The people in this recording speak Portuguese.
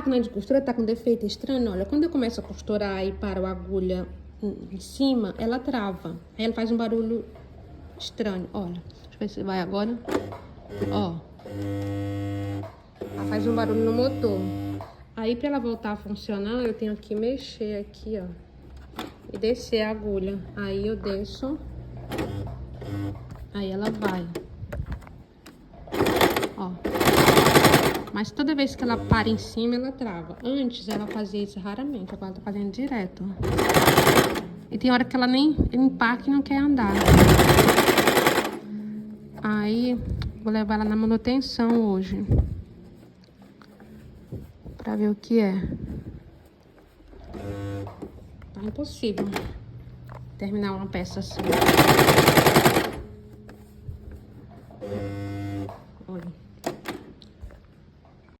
máquina de costura tá com defeito estranho, olha. Quando eu começo a costurar e paro a agulha em cima, ela trava. Aí ela faz um barulho estranho, olha. Deixa eu ver se vai agora. Ó. Ela faz um barulho no motor. Aí pra ela voltar a funcionar, eu tenho que mexer aqui, ó. E descer a agulha. Aí eu desço. Aí ela vai. Ó. Mas toda vez que ela para em cima, ela trava. Antes ela fazia isso raramente, agora ela tá fazendo direto. E tem hora que ela nem empaca e não quer andar. Aí, vou levar ela na manutenção hoje. Pra ver o que é. Tá impossível terminar uma peça assim.